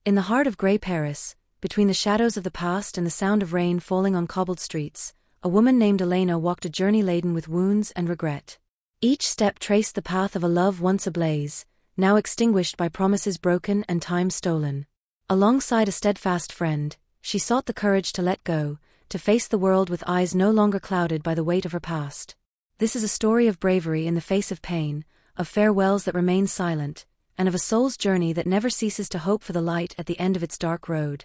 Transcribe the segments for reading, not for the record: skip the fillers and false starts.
In the heart of grey Paris, between the shadows of the past and the sound of rain falling on cobbled streets, a woman named Elena walked a journey laden with wounds and regret. Each step traced the path of a love once ablaze, now extinguished by promises broken and time stolen. Alongside a steadfast friend, she sought the courage to let go, to face the world with eyes no longer clouded by the weight of her past. This is a story of bravery in the face of pain, of farewells that remain silent, and of a soul's journey that never ceases to hope for the light at the end of its dark road.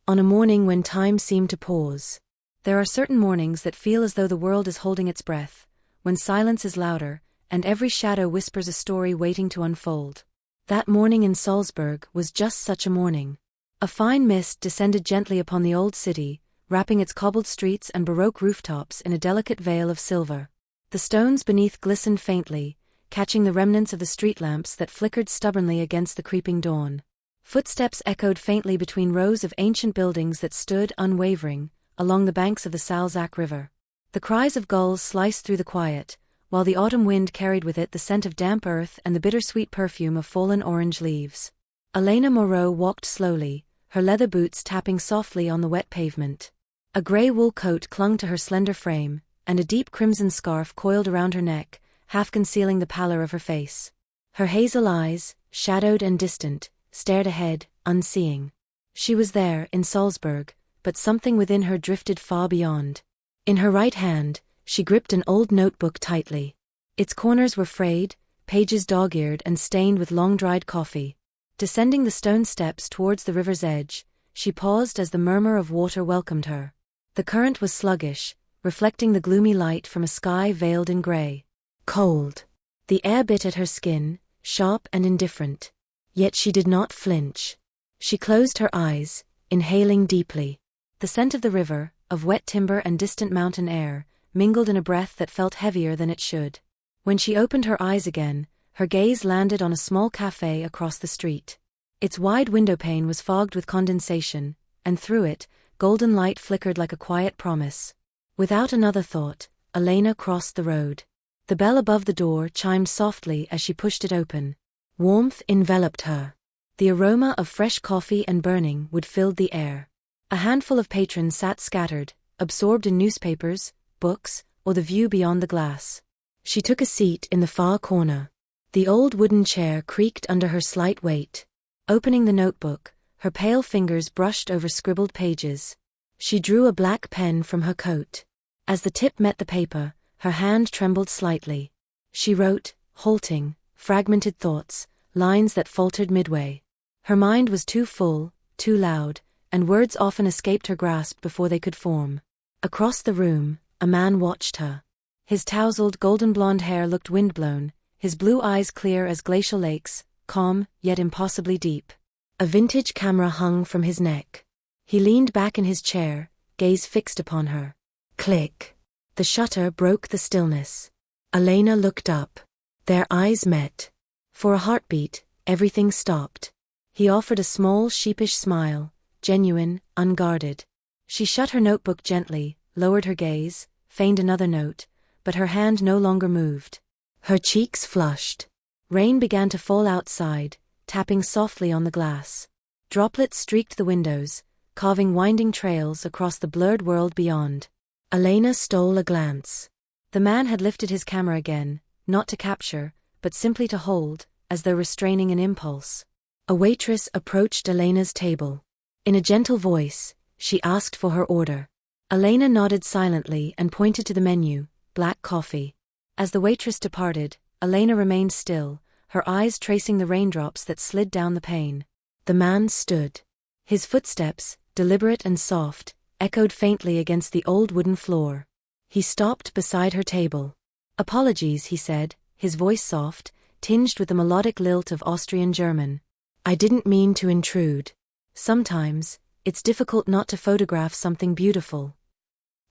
On a morning when time seemed to pause. There are certain mornings that feel as though the world is holding its breath, when silence is louder, and every shadow whispers a story waiting to unfold. That morning in Salzburg was just such a morning. A fine mist descended gently upon the old city, wrapping its cobbled streets and baroque rooftops in a delicate veil of silver. The stones beneath glistened faintly, catching the remnants of the street lamps that flickered stubbornly against the creeping dawn. Footsteps echoed faintly between rows of ancient buildings that stood unwavering along the banks of the Salzach River. The cries of gulls sliced through the quiet, while the autumn wind carried with it the scent of damp earth and the bittersweet perfume of fallen orange leaves. Elena Moreau walked slowly, her leather boots tapping softly on the wet pavement. A grey wool coat clung to her slender frame, and a deep crimson scarf coiled around her neck, half concealing the pallor of her face. Her hazel eyes, shadowed and distant, stared ahead, unseeing. She was there, in Salzburg, but something within her drifted far beyond. In her right hand, she gripped an old notebook tightly. Its corners were frayed, pages dog-eared and stained with long-dried coffee. Descending the stone steps towards the river's edge, she paused as the murmur of water welcomed her. The current was sluggish, reflecting the gloomy light from a sky veiled in grey. Cold. The air bit at her skin, sharp and indifferent. Yet she did not flinch. She closed her eyes, inhaling deeply. The scent of the river, of wet timber and distant mountain air, mingled in a breath that felt heavier than it should. When she opened her eyes again, her gaze landed on a small café across the street. Its wide windowpane was fogged with condensation, and through it, golden light flickered like a quiet promise. Without another thought, Elena crossed the road. The bell above the door chimed softly as she pushed it open. Warmth enveloped her. The aroma of fresh coffee and burning wood filled the air. A handful of patrons sat scattered, absorbed in newspapers, books, or the view beyond the glass. She took a seat in the far corner. The old wooden chair creaked under her slight weight. Opening the notebook, her pale fingers brushed over scribbled pages. She drew a black pen from her coat. As the tip met the paper, her hand trembled slightly. She wrote, halting, fragmented thoughts, lines that faltered midway. Her mind was too full, too loud, and words often escaped her grasp before they could form. Across the room, a man watched her. His tousled golden blonde hair looked windblown, his blue eyes clear as glacial lakes, calm, yet impossibly deep. A vintage camera hung from his neck. He leaned back in his chair, gaze fixed upon her. Click. The shutter broke the stillness. Elena looked up. Their eyes met. For a heartbeat, everything stopped. He offered a small, sheepish smile, genuine, unguarded. She shut her notebook gently, lowered her gaze, feigned another note, but her hand no longer moved. Her cheeks flushed. Rain began to fall outside, tapping softly on the glass. Droplets streaked the windows, carving winding trails across the blurred world beyond. Elena stole a glance. The man had lifted his camera again, not to capture, but simply to hold, as though restraining an impulse. A waitress approached Elena's table. In a gentle voice, she asked for her order. Elena nodded silently and pointed to the menu, black coffee. As the waitress departed, Elena remained still, her eyes tracing the raindrops that slid down the pane. The man stood. His footsteps, deliberate and soft, echoed faintly against the old wooden floor. He stopped beside her table. "Apologies," he said, his voice soft, tinged with the melodic lilt of Austrian German. "I didn't mean to intrude. Sometimes, it's difficult not to photograph something beautiful."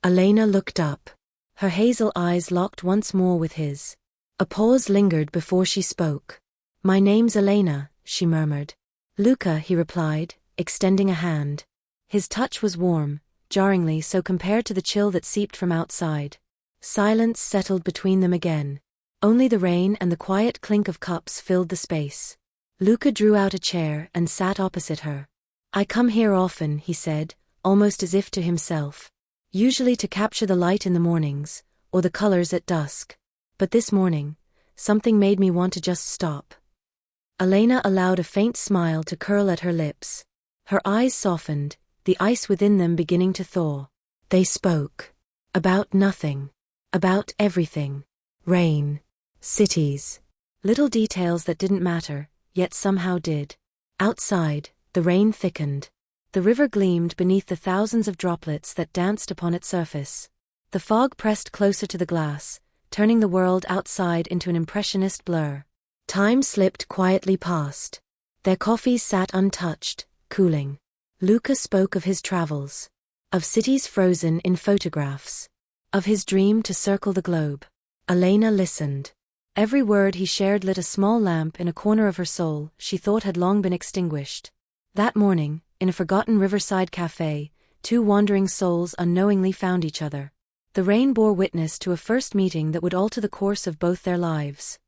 Elena looked up. Her hazel eyes locked once more with his. A pause lingered before she spoke. "My name's Elena," she murmured. "Luca," he replied, extending a hand. His touch was warm, jarringly so compared to the chill that seeped from outside. Silence settled between them again. Only the rain and the quiet clink of cups filled the space. Luca drew out a chair and sat opposite her. "I come here often," he said, almost as if to himself. "Usually to capture the light in the mornings, or the colors at dusk. But this morning, something made me want to just stop." Elena allowed a faint smile to curl at her lips. Her eyes softened, the ice within them beginning to thaw. They spoke. About nothing. About everything. Rain. Cities. Little details that didn't matter, yet somehow did. Outside, the rain thickened. The river gleamed beneath the thousands of droplets that danced upon its surface. The fog pressed closer to the glass, turning the world outside into an impressionist blur. Time slipped quietly past. Their coffees sat untouched, cooling. Luca spoke of his travels. Of cities frozen in photographs. Of his dream to circle the globe. Elena listened. Every word he shared lit a small lamp in a corner of her soul she thought had long been extinguished. That morning, in a forgotten riverside cafe, two wandering souls unknowingly found each other. The rain bore witness to a first meeting that would alter the course of both their lives.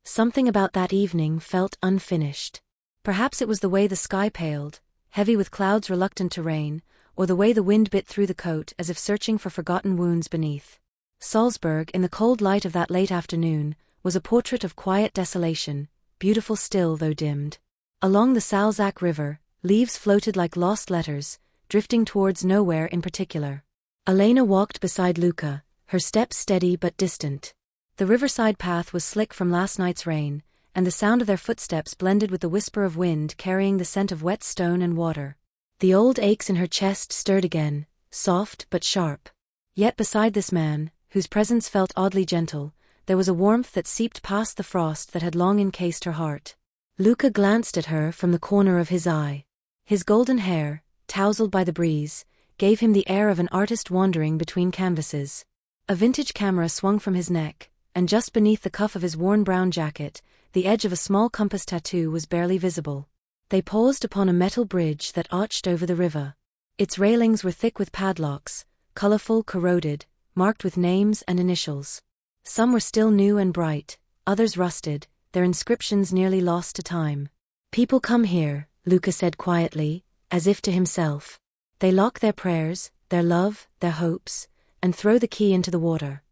Something about that evening felt unfinished. Perhaps it was the way the sky paled, heavy with clouds reluctant to rain, or the way the wind bit through the coat as if searching for forgotten wounds beneath. Salzburg, in the cold light of that late afternoon, was a portrait of quiet desolation, beautiful still though dimmed. Along the Salzach River, leaves floated like lost letters, drifting towards nowhere in particular. Elena walked beside Luca, her steps steady but distant. The riverside path was slick from last night's rain, and the sound of their footsteps blended with the whisper of wind carrying the scent of wet stone and water. The old aches in her chest stirred again, soft but sharp. Yet beside this man, whose presence felt oddly gentle, there was a warmth that seeped past the frost that had long encased her heart. Luca glanced at her from the corner of his eye. His golden hair, tousled by the breeze, gave him the air of an artist wandering between canvases. A vintage camera swung from his neck, and just beneath the cuff of his worn brown jacket, the edge of a small compass tattoo was barely visible. They paused upon a metal bridge that arched over the river. Its railings were thick with padlocks, colorful, corroded, marked with names and initials. Some were still new and bright, others rusted, their inscriptions nearly lost to time. "People come here," Luca said quietly, as if to himself. "They lock their prayers, their love, their hopes, and throw the key into the water."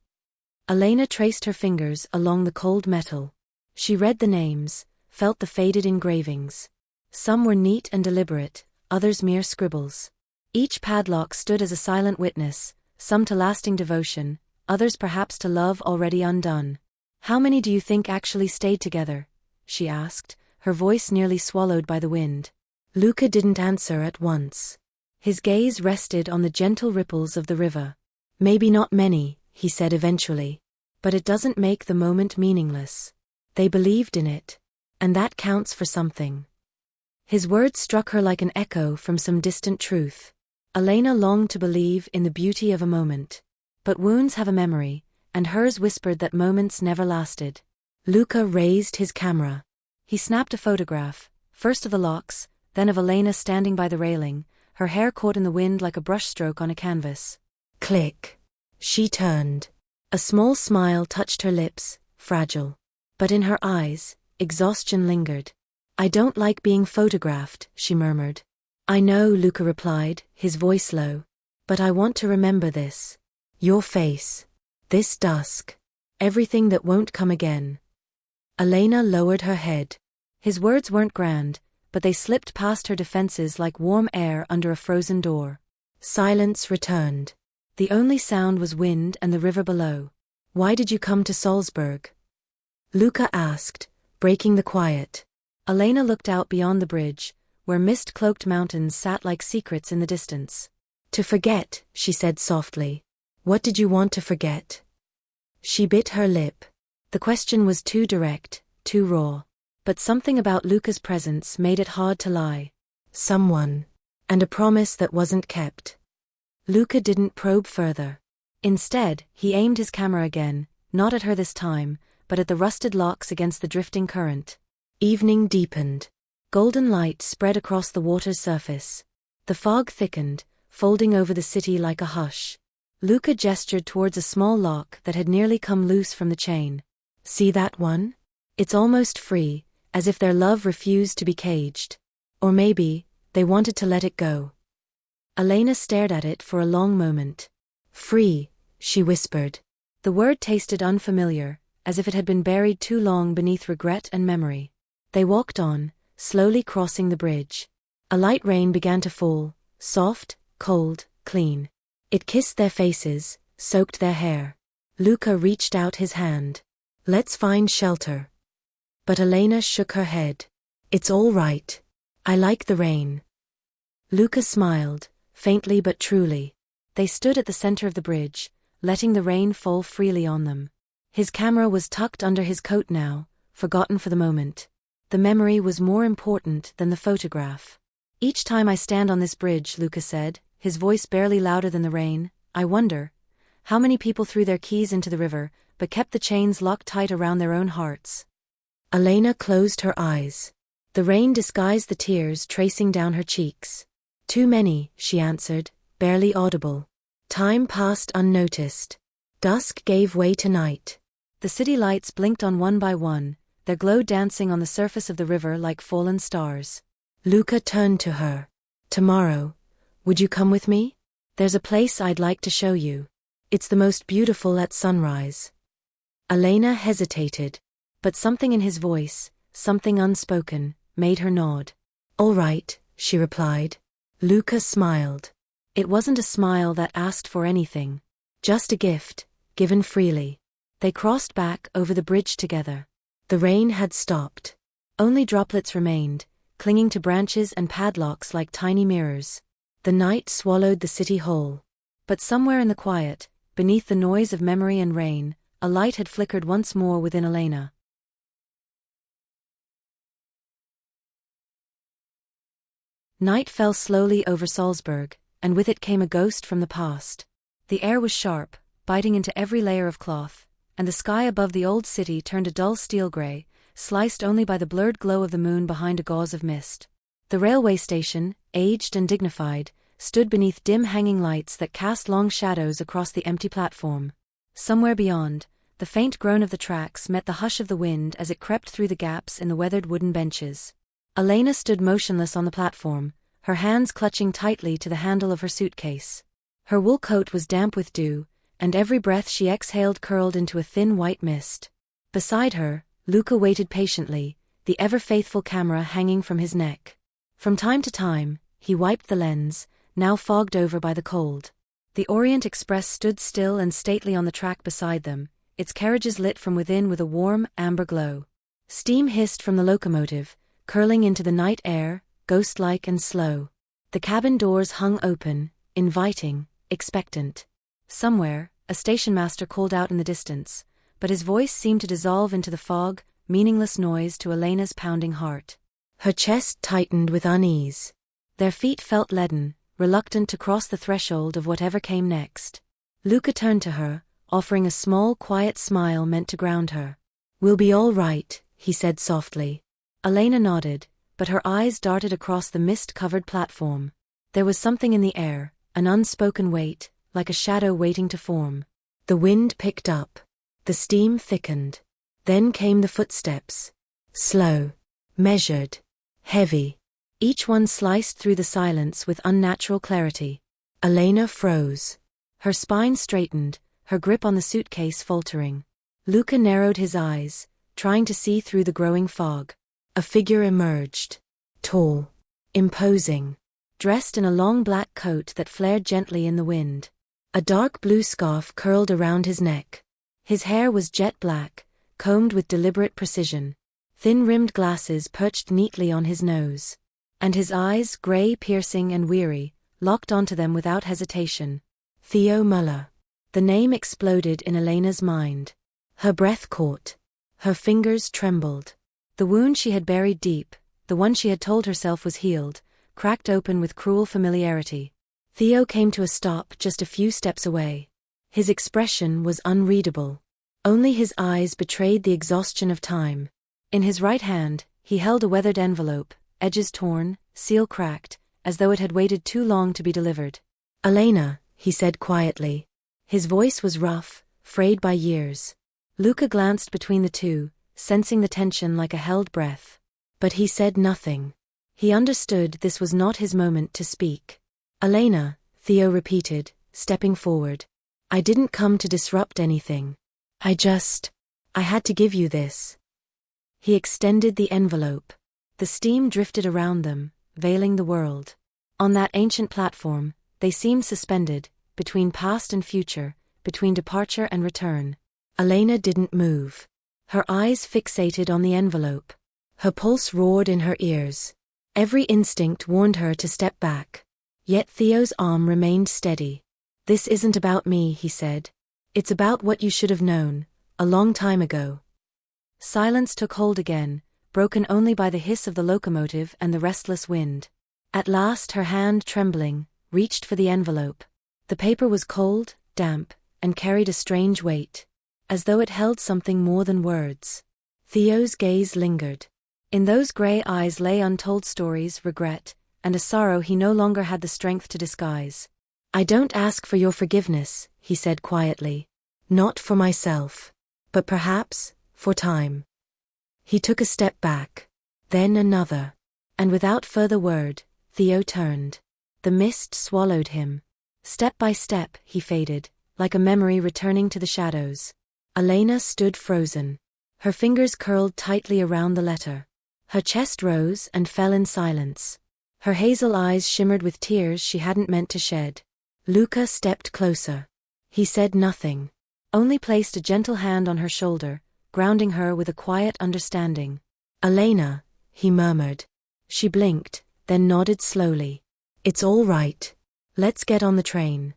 Elena traced her fingers along the cold metal. She read the names, felt the faded engravings. Some were neat and deliberate, others mere scribbles. Each padlock stood as a silent witness, some to lasting devotion, others perhaps to love already undone. "How many do you think actually stayed together?" she asked, her voice nearly swallowed by the wind. Luca didn't answer at once. His gaze rested on the gentle ripples of the river. "Maybe not many," he said eventually. "But it doesn't make the moment meaningless. They believed in it. And that counts for something." His words struck her like an echo from some distant truth. Elena longed to believe in the beauty of a moment. But wounds have a memory, and hers whispered that moments never lasted. Luca raised his camera. He snapped a photograph, first of the locks, then of Elena standing by the railing, her hair caught in the wind like a brushstroke on a canvas. Click. She turned. A small smile touched her lips, fragile. But in her eyes, exhaustion lingered. "I don't like being photographed," she murmured. "I know," Luca replied, his voice low. "But I want to remember this. Your face. This dusk. Everything that won't come again." Elena lowered her head. His words weren't grand, but they slipped past her defenses like warm air under a frozen door. Silence returned. The only sound was wind and the river below. "Why did you come to Salzburg?" Luca asked, breaking the quiet. Elena looked out beyond the bridge, where mist-cloaked mountains sat like secrets in the distance. "To forget," she said softly. "What did you want to forget?" She bit her lip. The question was too direct, too raw. But something about Luca's presence made it hard to lie. Someone. And a promise that wasn't kept. Luca didn't probe further. Instead, he aimed his camera again, not at her this time, but at the rusted locks against the drifting current. Evening deepened. Golden light spread across the water's surface. The fog thickened, folding over the city like a hush. Luca gestured towards a small lock that had nearly come loose from the chain. See that one? It's almost free, as if their love refused to be caged. Or maybe, they wanted to let it go. Elena stared at it for a long moment. Free, she whispered. The word tasted unfamiliar, as if it had been buried too long beneath regret and memory. They walked on, slowly crossing the bridge. A light rain began to fall, soft, cold, clean. It kissed their faces, soaked their hair. Luca reached out his hand. Let's find shelter. But Elena shook her head. It's all right. I like the rain. Luca smiled, faintly but truly. They stood at the center of the bridge, letting the rain fall freely on them. His camera was tucked under his coat now, forgotten for the moment. The memory was more important than the photograph. Each time I stand on this bridge, Luca said, his voice barely louder than the rain, I wonder how many people threw their keys into the river, but kept the chains locked tight around their own hearts. Elena closed her eyes. The rain disguised the tears tracing down her cheeks. Too many, she answered, barely audible. Time passed unnoticed. Dusk gave way to night. The city lights blinked on one by one, their glow dancing on the surface of the river like fallen stars. Luca turned to her. Tomorrow, would you come with me? There's a place I'd like to show you. It's the most beautiful at sunrise. Elena hesitated, but something in his voice, something unspoken, made her nod. All right, she replied. Luca smiled. It wasn't a smile that asked for anything. Just a gift, given freely. They crossed back over the bridge together. The rain had stopped. Only droplets remained, clinging to branches and padlocks like tiny mirrors. The night swallowed the city whole. But somewhere in the quiet, beneath the noise of memory and rain, a light had flickered once more within Elena. Night fell slowly over Salzburg, and with it came a ghost from the past. The air was sharp, biting into every layer of cloth, and the sky above the old city turned a dull steel gray, sliced only by the blurred glow of the moon behind a gauze of mist. The railway station, aged and dignified, stood beneath dim hanging lights that cast long shadows across the empty platform. Somewhere beyond, the faint groan of the tracks met the hush of the wind as it crept through the gaps in the weathered wooden benches. Elena stood motionless on the platform, her hands clutching tightly to the handle of her suitcase. Her wool coat was damp with dew, and every breath she exhaled curled into a thin white mist. Beside her, Luca waited patiently, the ever-faithful camera hanging from his neck. From time to time, he wiped the lens, now fogged over by the cold. The Orient Express stood still and stately on the track beside them, its carriages lit from within with a warm, amber glow. Steam hissed from the locomotive, curling into the night air, ghost-like and slow. The cabin doors hung open, inviting, expectant. Somewhere, a station master called out in the distance, but his voice seemed to dissolve into the fog, meaningless noise to Elena's pounding heart. Her chest tightened with unease. Their feet felt leaden, reluctant to cross the threshold of whatever came next. Luca turned to her, offering a small, quiet smile meant to ground her. We'll be all right, he said softly. Elena nodded, but her eyes darted across the mist-covered platform. There was something in the air, an unspoken weight, like a shadow waiting to form. The wind picked up. The steam thickened. Then came the footsteps. Slow, measured, heavy. Each one sliced through the silence with unnatural clarity. Elena froze. Her spine straightened, her grip on the suitcase faltering. Luca narrowed his eyes, trying to see through the growing fog. A figure emerged. Tall, imposing, dressed in a long black coat that flared gently in the wind. A dark blue scarf curled around his neck. His hair was jet black, combed with deliberate precision. Thin-rimmed glasses perched neatly on his nose. And his eyes, gray, piercing and weary, locked onto them without hesitation. Theo Muller. The name exploded in Elena's mind. Her breath caught. Her fingers trembled. The wound she had buried deep, the one she had told herself was healed, cracked open with cruel familiarity. Theo came to a stop just a few steps away. His expression was unreadable. Only his eyes betrayed the exhaustion of time. In his right hand, he held a weathered envelope, edges torn, seal cracked, as though it had waited too long to be delivered. Elena, he said quietly. His voice was rough, frayed by years. Luca glanced between the two, sensing the tension like a held breath. But he said nothing. He understood this was not his moment to speak. Elena, Theo repeated, stepping forward. I didn't come to disrupt anything. I had to give you this. He extended the envelope. The steam drifted around them, veiling the world. On that ancient platform, they seemed suspended, between past and future, between departure and return. Elena didn't move. Her eyes fixated on the envelope. Her pulse roared in her ears. Every instinct warned her to step back. Yet Theo's arm remained steady. This isn't about me, he said. It's about what you should have known, a long time ago. Silence took hold again, broken only by the hiss of the locomotive and the restless wind. At last her hand, trembling, reached for the envelope. The paper was cold, damp, and carried a strange weight, as though it held something more than words. Theo's gaze lingered. In those grey eyes lay untold stories, regret, and a sorrow he no longer had the strength to disguise. I don't ask for your forgiveness, he said quietly. Not for myself. But perhaps, for time. He took a step back. Then another. And without further word, Theo turned. The mist swallowed him. Step by step, he faded, like a memory returning to the shadows. Elena stood frozen. Her fingers curled tightly around the letter. Her chest rose and fell in silence. Her hazel eyes shimmered with tears she hadn't meant to shed. Luca stepped closer. He said nothing, only placed a gentle hand on her shoulder, grounding her with a quiet understanding. Elena, he murmured. She blinked, then nodded slowly. It's all right. Let's get on the train.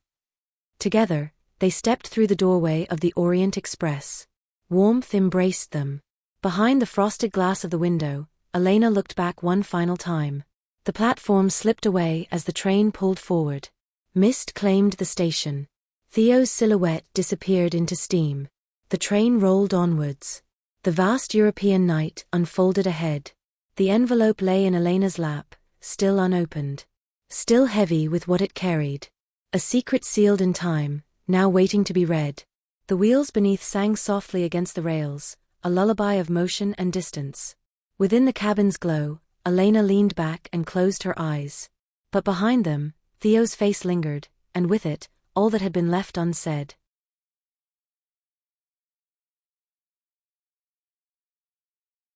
Together, they stepped through the doorway of the Orient Express. Warmth embraced them. Behind the frosted glass of the window, Elena looked back one final time. The platform slipped away as the train pulled forward. Mist claimed the station. Theo's silhouette disappeared into steam. The train rolled onwards. The vast European night unfolded ahead. The envelope lay in Elena's lap, still unopened. Still heavy with what it carried. A secret sealed in time, now waiting to be read. The wheels beneath sang softly against the rails, a lullaby of motion and distance. Within the cabin's glow, Elena leaned back and closed her eyes. But behind them, Theo's face lingered, and with it, all that had been left unsaid.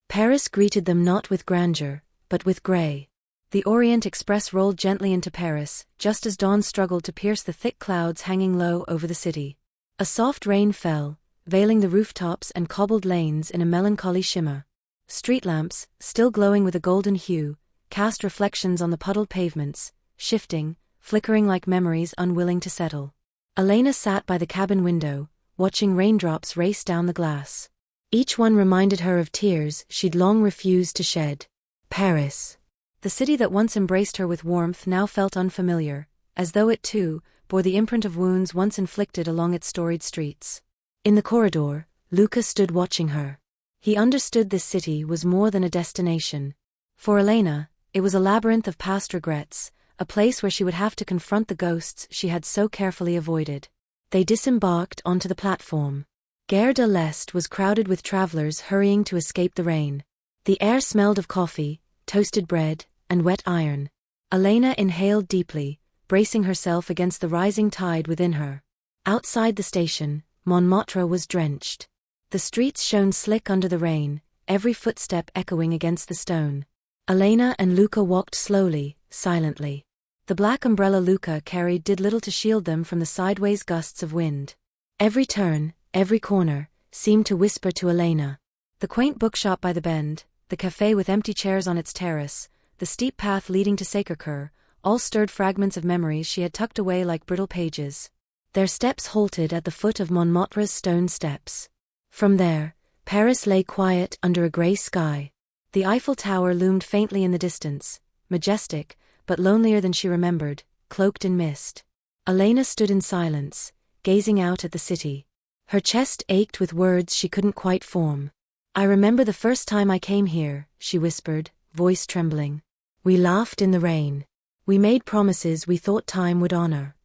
Paris greeted them not with grandeur, but with grey. The Orient Express rolled gently into Paris, just as dawn struggled to pierce the thick clouds hanging low over the city. A soft rain fell, veiling the rooftops and cobbled lanes in a melancholy shimmer. Street lamps, still glowing with a golden hue, cast reflections on the puddled pavements, shifting, flickering like memories unwilling to settle. Elena sat by the cabin window, watching raindrops race down the glass. Each one reminded her of tears she'd long refused to shed. Paris. The city that once embraced her with warmth now felt unfamiliar, as though it too bore the imprint of wounds once inflicted along its storied streets. In the corridor, Luca stood watching her. He understood this city was more than a destination. For Elena, it was a labyrinth of past regrets, a place where she would have to confront the ghosts she had so carefully avoided. They disembarked onto the platform. Gare de l'Est was crowded with travelers hurrying to escape the rain. The air smelled of coffee, toasted bread, and wet iron. Elena inhaled deeply, bracing herself against the rising tide within her. Outside the station, Montmartre was drenched. The streets shone slick under the rain, every footstep echoing against the stone. Elena and Luca walked slowly, silently. The black umbrella Luca carried did little to shield them from the sideways gusts of wind. Every turn, every corner, seemed to whisper to Elena. The quaint bookshop by the bend, the café with empty chairs on its terrace, the steep path leading to Sacré-Cœur, all stirred fragments of memories she had tucked away like brittle pages. Their steps halted at the foot of Montmartre's stone steps. From there, Paris lay quiet under a grey sky. The Eiffel Tower loomed faintly in the distance, majestic, but lonelier than she remembered, cloaked in mist. Elena stood in silence, gazing out at the city. Her chest ached with words she couldn't quite form. I remember the first time I came here, she whispered, voice trembling. We laughed in the rain. We made promises we thought time would honor.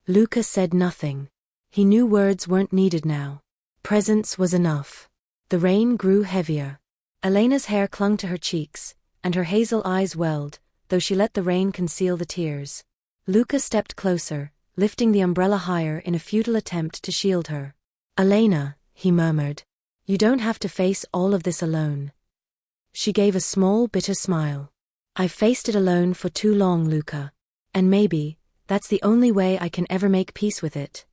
Luca said nothing. He knew words weren't needed now. Presence was enough. The rain grew heavier. Elena's hair clung to her cheeks, and her hazel eyes welled, though she let the rain conceal the tears. Luca stepped closer, lifting the umbrella higher in a futile attempt to shield her. "Elena," he murmured, "you don't have to face all of this alone." She gave a small, bitter smile. "I've faced it alone for too long, Luca. And maybe, that's the only way I can ever make peace with it."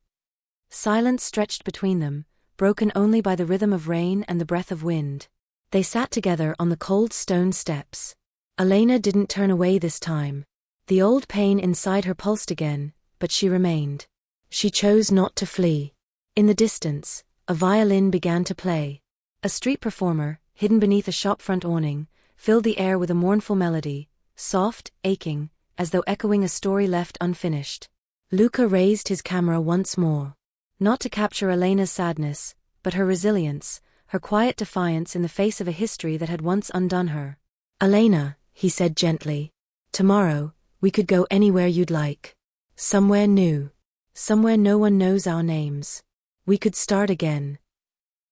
Silence stretched between them, broken only by the rhythm of rain and the breath of wind. They sat together on the cold stone steps. Elena didn't turn away this time. The old pain inside her pulsed again, but she remained. She chose not to flee. In the distance, a violin began to play. A street performer, hidden beneath a shopfront awning, filled the air with a mournful melody, soft, aching, as though echoing a story left unfinished. Luca raised his camera once more. Not to capture Elena's sadness, but her resilience, her quiet defiance in the face of a history that had once undone her. "Elena," he said gently, "tomorrow, we could go anywhere you'd like. Somewhere new. Somewhere no one knows our names. We could start again."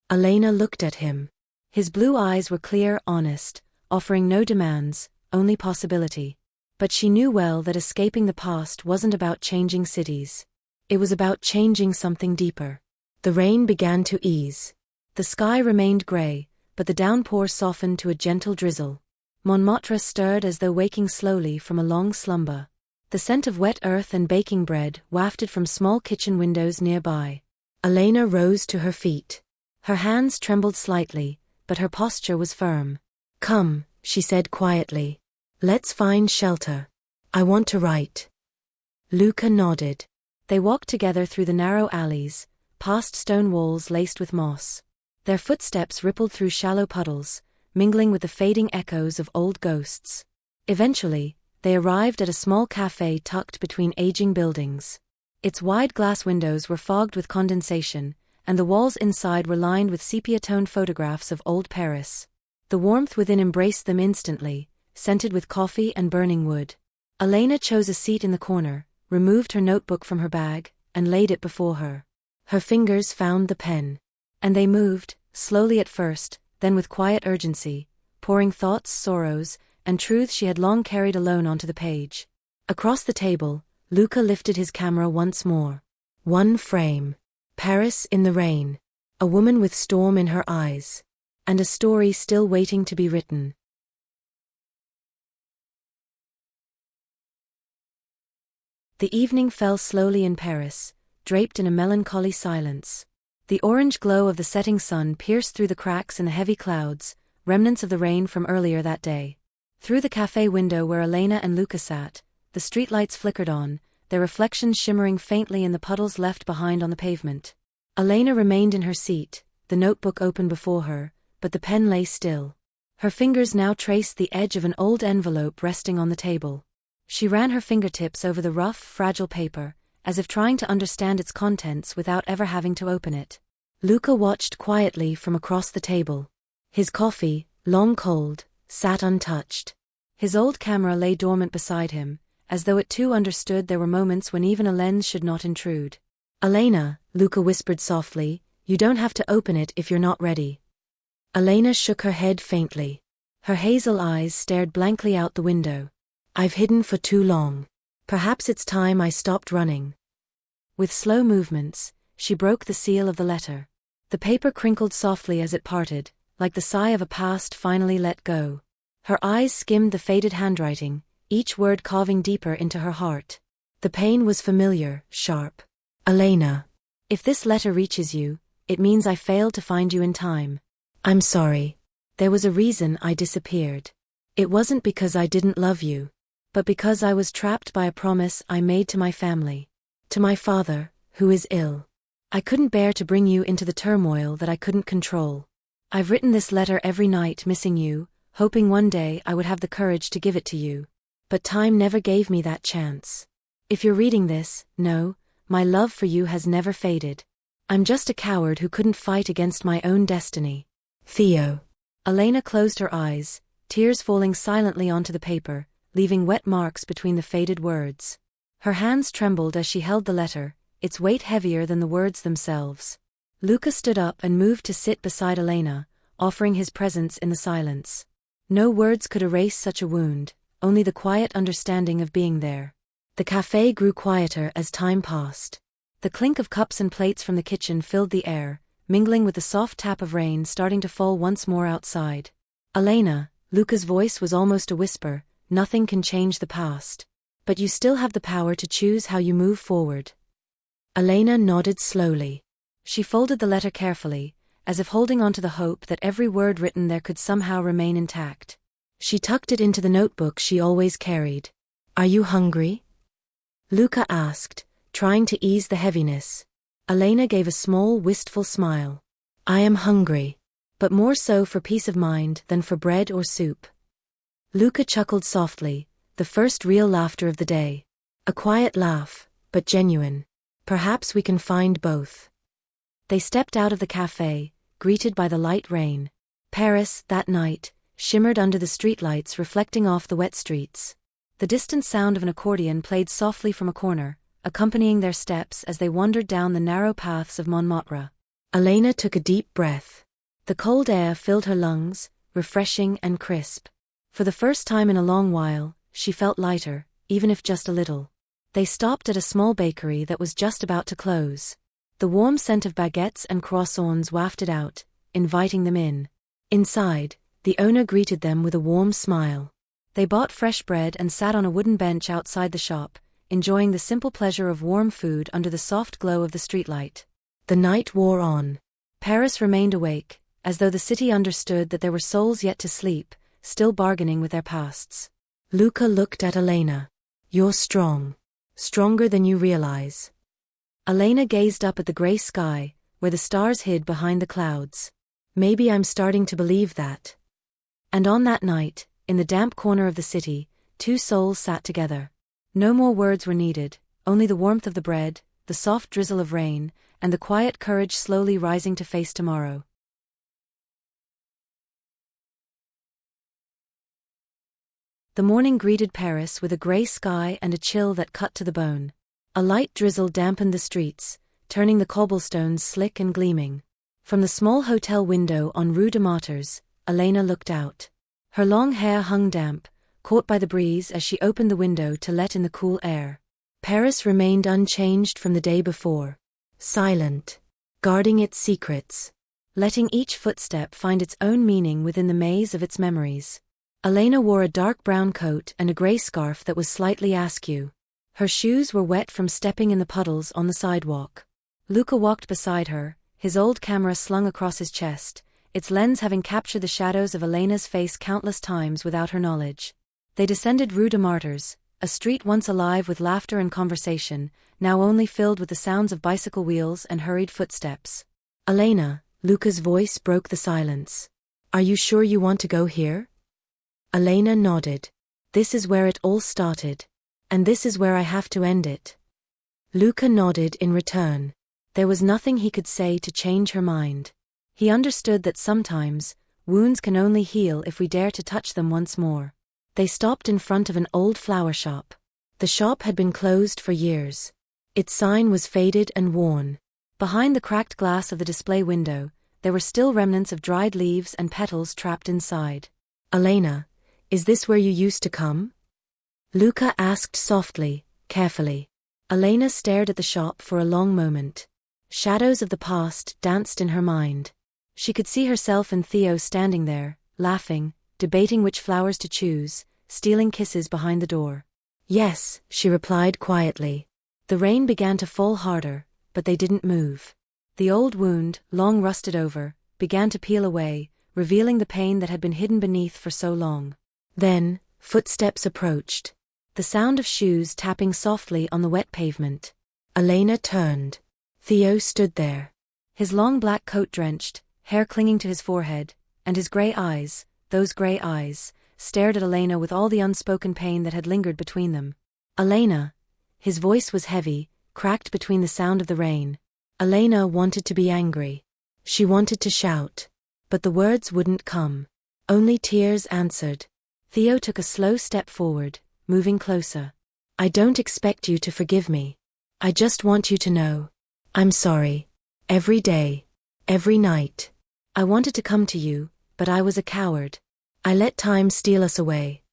Elena looked at him. His blue eyes were clear, honest, offering no demands, only possibility. But she knew well that escaping the past wasn't about changing cities. It was about changing something deeper. The rain began to ease. The sky remained grey, but the downpour softened to a gentle drizzle. Montmartre stirred as though waking slowly from a long slumber. The scent of wet earth and baking bread wafted from small kitchen windows nearby. Elena rose to her feet. Her hands trembled slightly, but her posture was firm. "Come," she said quietly. "Let's find shelter. I want to write." Luca nodded. They walked together through the narrow alleys, past stone walls laced with moss. Their footsteps rippled through shallow puddles, mingling with the fading echoes of old ghosts. Eventually, they arrived at a small cafe tucked between aging buildings. Its wide glass windows were fogged with condensation, and the walls inside were lined with sepia-toned photographs of old Paris. The warmth within embraced them instantly, scented with coffee and burning wood. Elena chose a seat in the corner, removed her notebook from her bag, and laid it before her. Her fingers found the pen. And they moved, slowly at first, then with quiet urgency, pouring thoughts, sorrows, and truths she had long carried alone onto the page. Across the table, Luca lifted his camera once more. One frame. Paris in the rain. A woman with storm in her eyes. And a story still waiting to be written. The evening fell slowly in Paris, draped in a melancholy silence. The orange glow of the setting sun pierced through the cracks in the heavy clouds, remnants of the rain from earlier that day. Through the cafe window where Elena and Luca sat, the streetlights flickered on, their reflections shimmering faintly in the puddles left behind on the pavement. Elena remained in her seat, the notebook open before her, but the pen lay still. Her fingers now traced the edge of an old envelope resting on the table. She ran her fingertips over the rough, fragile paper, as if trying to understand its contents without ever having to open it. Luca watched quietly from across the table. His coffee, long cold, sat untouched. His old camera lay dormant beside him, as though it too understood there were moments when even a lens should not intrude. "Elena," Luca whispered softly, "you don't have to open it if you're not ready." Elena shook her head faintly. Her hazel eyes stared blankly out the window. "I've hidden for too long. Perhaps it's time I stopped running." With slow movements, she broke the seal of the letter. The paper crinkled softly as it parted, like the sigh of a past finally let go. Her eyes skimmed the faded handwriting, each word carving deeper into her heart. The pain was familiar, sharp. "Elena, if this letter reaches you, it means I failed to find you in time. I'm sorry. There was a reason I disappeared. It wasn't because I didn't love you, but because I was trapped by a promise I made to my family. To my father, who is ill. I couldn't bear to bring you into the turmoil that I couldn't control. I've written this letter every night missing you, hoping one day I would have the courage to give it to you. But time never gave me that chance. If you're reading this, know, my love for you has never faded. I'm just a coward who couldn't fight against my own destiny. Theo." Elena closed her eyes, tears falling silently onto the paper, leaving wet marks between the faded words. Her hands trembled as she held the letter, its weight heavier than the words themselves. Luca stood up and moved to sit beside Elena, offering his presence in the silence. No words could erase such a wound, only the quiet understanding of being there. The café grew quieter as time passed. The clink of cups and plates from the kitchen filled the air, mingling with the soft tap of rain starting to fall once more outside. Elena, Luca's voice was almost a whisper, nothing can change the past. But you still have the power to choose how you move forward. Elena nodded slowly. She folded the letter carefully, as if holding on to the hope that every word written there could somehow remain intact. She tucked it into the notebook she always carried. Are you hungry? Luca asked, trying to ease the heaviness. Elena gave a small, wistful smile. I am hungry, but more so for peace of mind than for bread or soup. Luca chuckled softly, the first real laughter of the day. A quiet laugh, but genuine. Perhaps we can find both. They stepped out of the café, greeted by the light rain. Paris, that night, shimmered under the streetlights reflecting off the wet streets. The distant sound of an accordion played softly from a corner, accompanying their steps as they wandered down the narrow paths of Montmartre. Elena took a deep breath. The cold air filled her lungs, refreshing and crisp. For the first time in a long while, she felt lighter, even if just a little. They stopped at a small bakery that was just about to close. The warm scent of baguettes and croissants wafted out, inviting them in. Inside, the owner greeted them with a warm smile. They bought fresh bread and sat on a wooden bench outside the shop, enjoying the simple pleasure of warm food under the soft glow of the streetlight. The night wore on. Paris remained awake, as though the city understood that there were souls yet to sleep, still bargaining with their pasts. Luca looked at Elena. You're strong. Stronger than you realize. Elena gazed up at the gray sky, where the stars hid behind the clouds. Maybe I'm starting to believe that. And on that night, in the damp corner of the city, two souls sat together. No more words were needed, only the warmth of the bread, the soft drizzle of rain, and the quiet courage slowly rising to face tomorrow. The morning greeted Paris with a gray sky and a chill that cut to the bone. A light drizzle dampened the streets, turning the cobblestones slick and gleaming. From the small hotel window on Rue de Martyrs, Elena looked out. Her long hair hung damp, caught by the breeze as she opened the window to let in the cool air. Paris remained unchanged from the day before. Silent. Guarding its secrets. Letting each footstep find its own meaning within the maze of its memories. Elena wore a dark brown coat and a gray scarf that was slightly askew. Her shoes were wet from stepping in the puddles on the sidewalk. Luca walked beside her, his old camera slung across his chest, its lens having captured the shadows of Elena's face countless times without her knowledge. They descended Rue de Martyrs, a street once alive with laughter and conversation, now only filled with the sounds of bicycle wheels and hurried footsteps. Elena, Luca's voice broke the silence. Are you sure you want to go here? Elena nodded. This is where it all started. And this is where I have to end it. Luca nodded in return. There was nothing he could say to change her mind. He understood that sometimes, wounds can only heal if we dare to touch them once more. They stopped in front of an old flower shop. The shop had been closed for years. Its sign was faded and worn. Behind the cracked glass of the display window, there were still remnants of dried leaves and petals trapped inside. Elena, is this where you used to come? Luca asked softly, carefully. Elena stared at the shop for a long moment. Shadows of the past danced in her mind. She could see herself and Theo standing there, laughing, debating which flowers to choose, stealing kisses behind the door. Yes, she replied quietly. The rain began to fall harder, but they didn't move. The old wound, long rusted over, began to peel away, revealing the pain that had been hidden beneath for so long. Then, footsteps approached. The sound of shoes tapping softly on the wet pavement. Elena turned. Theo stood there. His long black coat drenched, hair clinging to his forehead, and his gray eyes, those gray eyes, stared at Elena with all the unspoken pain that had lingered between them. Elena. His voice was heavy, cracked between the sound of the rain. Elena wanted to be angry. She wanted to shout. But the words wouldn't come. Only tears answered. Theo took a slow step forward, moving closer. I don't expect you to forgive me. I just want you to know. I'm sorry. Every day. Every night. I wanted to come to you, but I was a coward. I let time steal us away.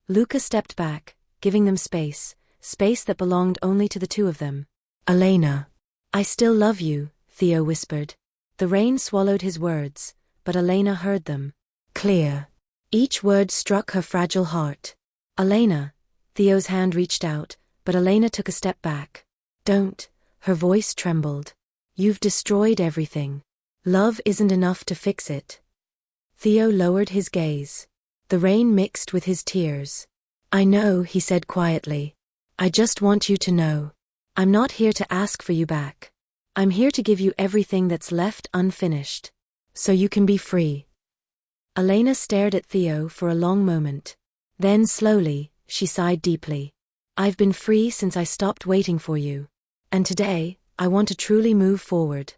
Luca stepped back, giving them space that belonged only to the two of them. Elena. I still love you, Theo whispered. The rain swallowed his words, but Elena heard them. Clear. Each word struck her fragile heart. Elena. Theo's hand reached out, but Elena took a step back. Don't. Her voice trembled. You've destroyed everything. Love isn't enough to fix it. Theo lowered his gaze. The rain mixed with his tears. I know, he said quietly. I just want you to know. I'm not here to ask for you back. I'm here to give you everything that's left unfinished. So you can be free. Elena stared at Theo for a long moment. Then slowly, she sighed deeply. I've been free since I stopped waiting for you. And today, I want to truly move forward.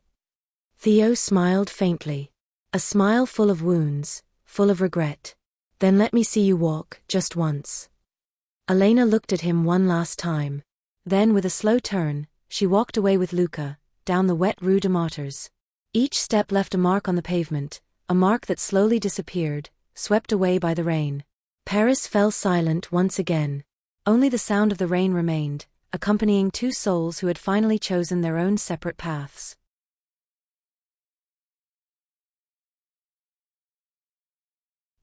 Theo smiled faintly. A smile full of wounds, full of regret. Then let me see you walk, just once. Elena looked at him one last time. Then with a slow turn, she walked away with Luca, down the wet Rue de Martyrs. Each step left a mark on the pavement, a mark that slowly disappeared, swept away by the rain. Paris fell silent once again. Only the sound of the rain remained, accompanying two souls who had finally chosen their own separate paths.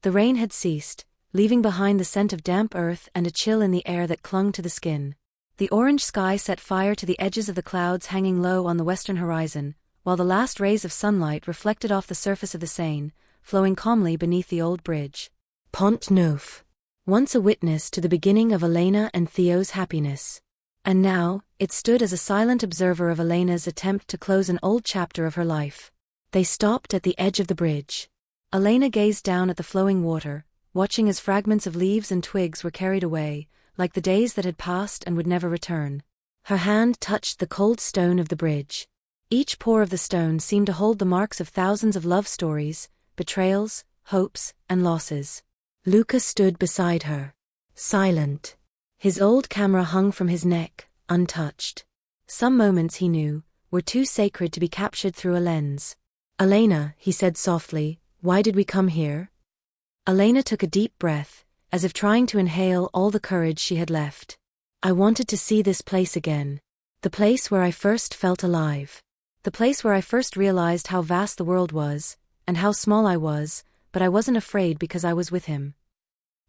The rain had ceased, leaving behind the scent of damp earth and a chill in the air that clung to the skin. The orange sky set fire to the edges of the clouds hanging low on the western horizon, while the last rays of sunlight reflected off the surface of the Seine, flowing calmly beneath the old bridge. Pont Neuf. Once a witness to the beginning of Elena and Theo's happiness. And now, it stood as a silent observer of Elena's attempt to close an old chapter of her life. They stopped at the edge of the bridge. Elena gazed down at the flowing water, watching as fragments of leaves and twigs were carried away, like the days that had passed and would never return. Her hand touched the cold stone of the bridge. Each pore of the stone seemed to hold the marks of thousands of love stories, betrayals, hopes, and losses. Luca stood beside her, silent. His old camera hung from his neck, untouched. Some moments, he knew, were too sacred to be captured through a lens. Elena, he said softly, why did we come here? Elena took a deep breath, as if trying to inhale all the courage she had left. I wanted to see this place again. The place where I first felt alive. The place where I first realized how vast the world was, and how small I was, but I wasn't afraid because I was with him.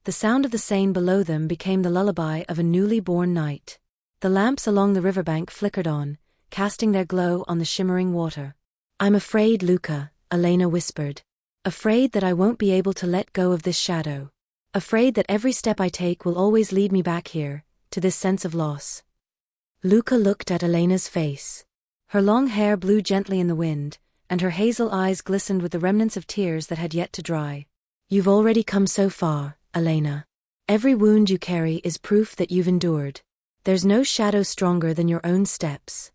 The sound of the Seine below them became the lullaby of a newly born night. The lamps along the riverbank flickered on, casting their glow on the shimmering water. I'm afraid, Luca, Elena whispered. Afraid that I won't be able to let go of this shadow. Afraid that every step I take will always lead me back here, to this sense of loss. Luca looked at Elena's face. Her long hair blew gently in the wind, and her hazel eyes glistened with the remnants of tears that had yet to dry. You've already come so far, Elena. Every wound you carry is proof that you've endured. There's no shadow stronger than your own steps.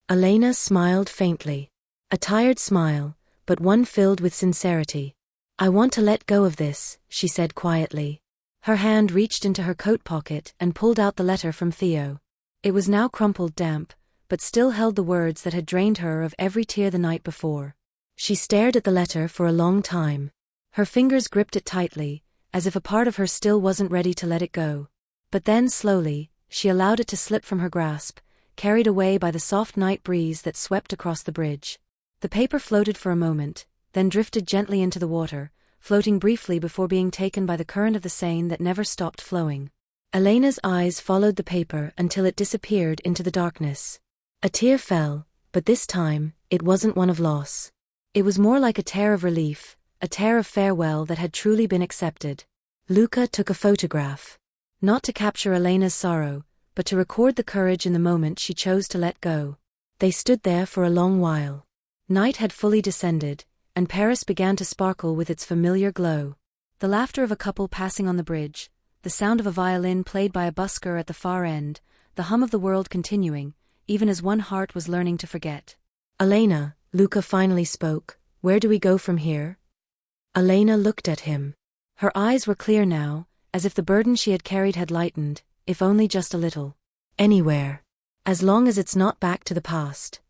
Elena smiled faintly. A tired smile, but one filled with sincerity. I want to let go of this, she said quietly. Her hand reached into her coat pocket and pulled out the letter from Theo. It was now crumpled damp, but still held the words that had drained her of every tear the night before. She stared at the letter for a long time. Her fingers gripped it tightly, as if a part of her still wasn't ready to let it go. But then slowly, she allowed it to slip from her grasp, carried away by the soft night breeze that swept across the bridge. The paper floated for a moment, then drifted gently into the water, floating briefly before being taken by the current of the Seine that never stopped flowing. Elena's eyes followed the paper until it disappeared into the darkness. A tear fell, but this time, it wasn't one of loss. It was more like a tear of relief, a tear of farewell that had truly been accepted. Luca took a photograph. Not to capture Elena's sorrow, but to record the courage in the moment she chose to let go. They stood there for a long while. Night had fully descended, and Paris began to sparkle with its familiar glow. The laughter of a couple passing on the bridge, the sound of a violin played by a busker at the far end, the hum of the world continuing, even as one heart was learning to forget. Elena, Luca finally spoke, where do we go from here? Elena looked at him. Her eyes were clear now, as if the burden she had carried had lightened. if only just a little. Anywhere. As long as it's not back to the past.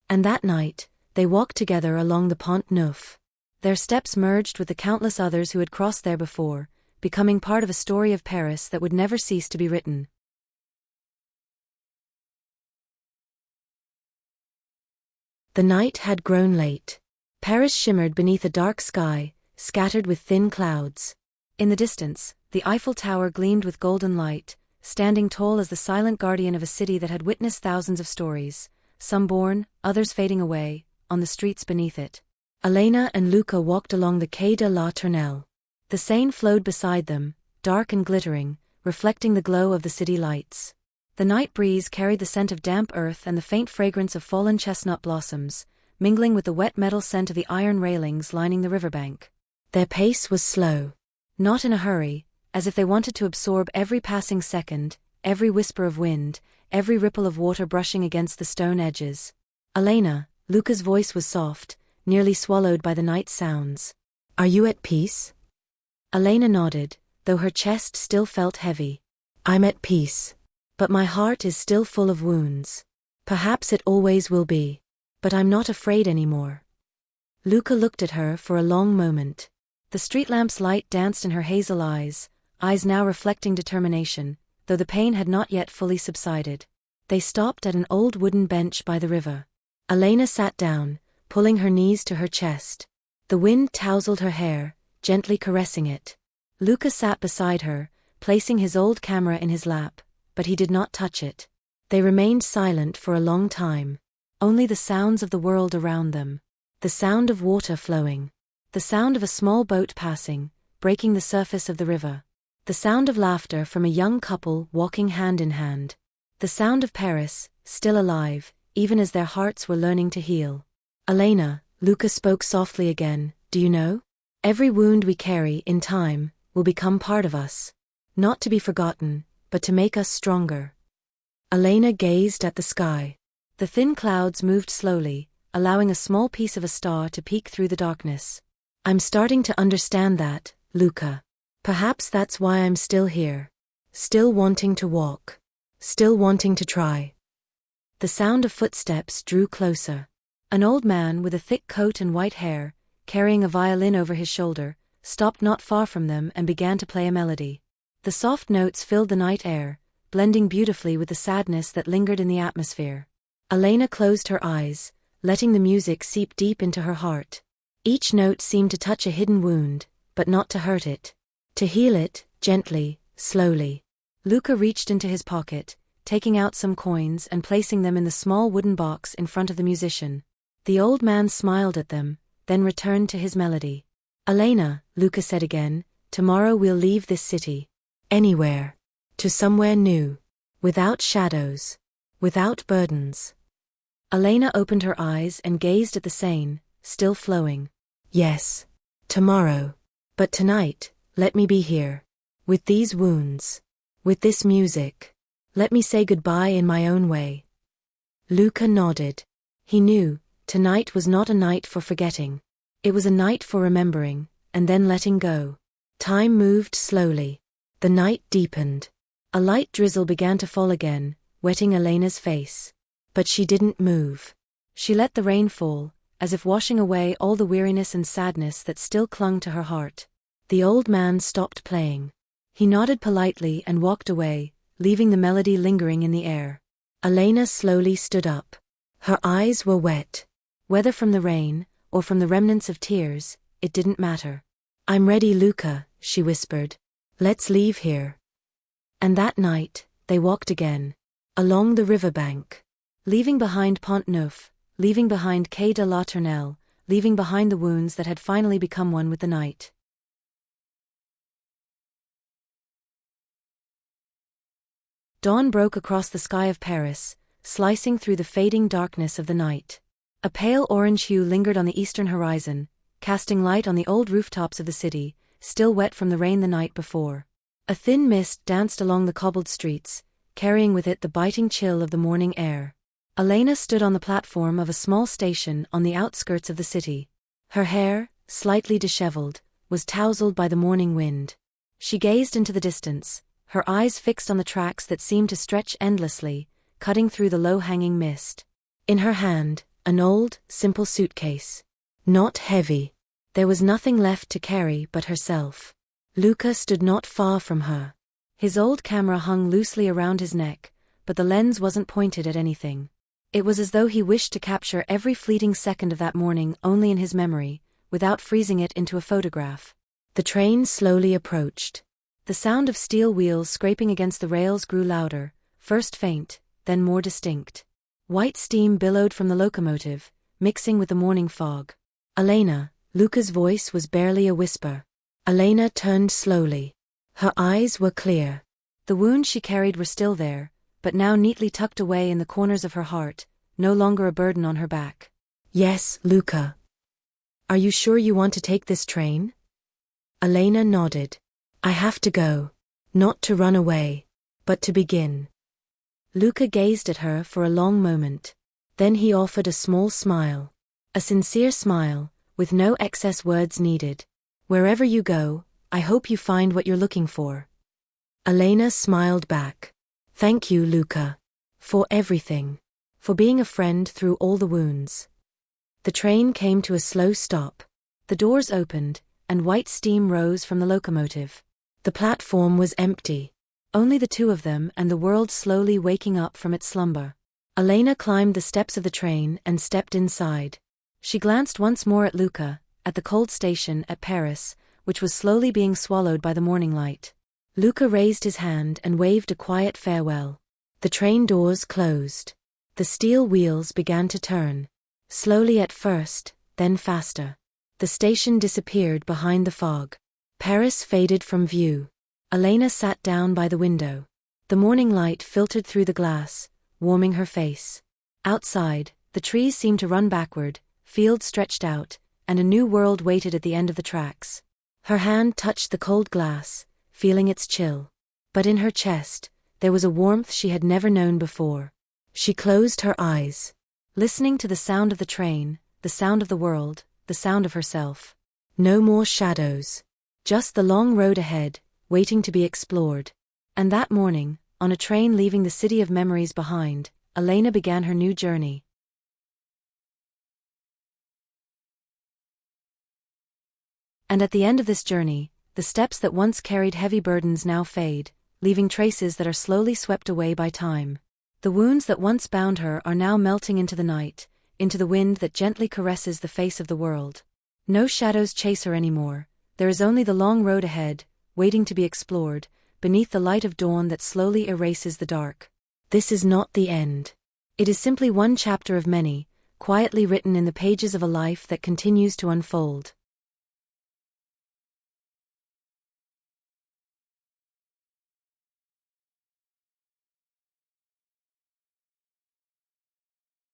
And that night, they walked together along the Pont Neuf. Their steps merged with the countless others who had crossed there before, becoming part of a story of Paris that would never cease to be written. The night had grown late. Paris shimmered beneath a dark sky, scattered with thin clouds. In the distance, the Eiffel Tower gleamed with golden light, standing tall as the silent guardian of a city that had witnessed thousands of stories, some born, others fading away, on the streets beneath it. Elena and Luca walked along the Quai de la Tournelle. The Seine flowed beside them, dark and glittering, reflecting the glow of the city lights. The night breeze carried the scent of damp earth and the faint fragrance of fallen chestnut blossoms, mingling with the wet metal scent of the iron railings lining the riverbank. Their pace was slow. Not in a hurry, as if they wanted to absorb every passing second, every whisper of wind, every ripple of water brushing against the stone edges. Elena, Luca's voice was soft, nearly swallowed by the night's sounds. "Are you at peace?" Elena nodded, though her chest still felt heavy. "I'm at peace. But my heart is still full of wounds. Perhaps it always will be. But I'm not afraid anymore." Luca looked at her for a long moment. The street lamp's light danced in her hazel eyes now reflecting determination, though the pain had not yet fully subsided. They stopped at an old wooden bench by the river. Elena sat down, pulling her knees to her chest. The wind tousled her hair, gently caressing it. Luca sat beside her, placing his old camera in his lap, but he did not touch it. They remained silent for a long time. Only the sounds of the world around them. The sound of water flowing. The sound of a small boat passing, breaking the surface of the river. The sound of laughter from a young couple walking hand in hand. The sound of Paris, still alive, even as their hearts were learning to heal. "Elena," Luca spoke softly again, "do you know? Every wound we carry, in time, will become part of us. Not to be forgotten, but to make us stronger." Elena gazed at the sky. The thin clouds moved slowly, allowing a small piece of a star to peek through the darkness. "I'm starting to understand that, Luca. Perhaps that's why I'm still here. Still wanting to walk. Still wanting to try." The sound of footsteps drew closer. An old man with a thick coat and white hair, carrying a violin over his shoulder, stopped not far from them and began to play a melody. The soft notes filled the night air, blending beautifully with the sadness that lingered in the atmosphere. Elena closed her eyes, letting the music seep deep into her heart. Each note seemed to touch a hidden wound, but not to hurt it. To heal it, gently, slowly. Luca reached into his pocket, taking out some coins and placing them in the small wooden box in front of the musician. The old man smiled at them, then returned to his melody. "Elena," Luca said again, "tomorrow we'll leave this city. Anywhere. To somewhere new. Without shadows. Without burdens." Elena opened her eyes and gazed at the Seine, still flowing. "Yes. Tomorrow. But tonight, let me be here. With these wounds. With this music. Let me say goodbye in my own way." Luca nodded. He knew, tonight was not a night for forgetting. It was a night for remembering, and then letting go. Time moved slowly. The night deepened. A light drizzle began to fall again, wetting Elena's face. But she didn't move. She let the rain fall, as if washing away all the weariness and sadness that still clung to her heart. The old man stopped playing. He nodded politely and walked away, leaving the melody lingering in the air. Elena slowly stood up. Her eyes were wet. Whether from the rain, or from the remnants of tears, it didn't matter. "I'm ready, Luca," she whispered. "Let's leave here." And that night, they walked again. Along the riverbank. Leaving behind Pont Neuf, leaving behind Quai de la Tournelle, leaving behind the wounds that had finally become one with the night. Dawn broke across the sky of Paris, slicing through the fading darkness of the night. A pale orange hue lingered on the eastern horizon, casting light on the old rooftops of the city, still wet from the rain the night before. A thin mist danced along the cobbled streets, carrying with it the biting chill of the morning air. Elena stood on the platform of a small station on the outskirts of the city. Her hair, slightly disheveled, was tousled by the morning wind. She gazed into the distance, her eyes fixed on the tracks that seemed to stretch endlessly, cutting through the low-hanging mist. In her hand, an old, simple suitcase. Not heavy. There was nothing left to carry but herself. Luca stood not far from her. His old camera hung loosely around his neck, but the lens wasn't pointed at anything. It was as though he wished to capture every fleeting second of that morning only in his memory, without freezing it into a photograph. The train slowly approached. The sound of steel wheels scraping against the rails grew louder, first faint, then more distinct. White steam billowed from the locomotive, mixing with the morning fog. Elena, Luca's voice was barely a whisper. Elena turned slowly. Her eyes were clear. The wounds she carried were still there, but now neatly tucked away in the corners of her heart, no longer a burden on her back. Yes, Luca. Are you sure you want to take this train? Elena nodded. I have to go. Not to run away, but to begin. Luca gazed at her for a long moment. Then he offered a small smile. A sincere smile, with no excess words needed. Wherever you go, I hope you find what you're looking for. Elena smiled back. Thank you, Luca. For everything. For being a friend through all the wounds. The train came to a slow stop. The doors opened, and white steam rose from the locomotive. The platform was empty. Only the two of them and the world slowly waking up from its slumber. Elena climbed the steps of the train and stepped inside. She glanced once more at Luca, at the cold station at Paris, which was slowly being swallowed by the morning light. Luca raised his hand and waved a quiet farewell. The train doors closed. The steel wheels began to turn. Slowly at first, then faster. The station disappeared behind the fog. Paris faded from view. Elena sat down by the window. The morning light filtered through the glass, warming her face. Outside, the trees seemed to run backward, fields stretched out, and a new world waited at the end of the tracks. Her hand touched the cold glass, feeling its chill. But in her chest, there was a warmth she had never known before. She closed her eyes, listening to the sound of the train, the sound of the world, the sound of herself. No more shadows. Just the long road ahead, waiting to be explored. And that morning, on a train leaving the city of memories behind, Elena began her new journey. And at the end of this journey, the steps that once carried heavy burdens now fade, leaving traces that are slowly swept away by time. The wounds that once bound her are now melting into the night, into the wind that gently caresses the face of the world. No shadows chase her anymore. There is only the long road ahead, waiting to be explored, beneath the light of dawn that slowly erases the dark. This is not the end. It is simply one chapter of many, quietly written in the pages of a life that continues to unfold.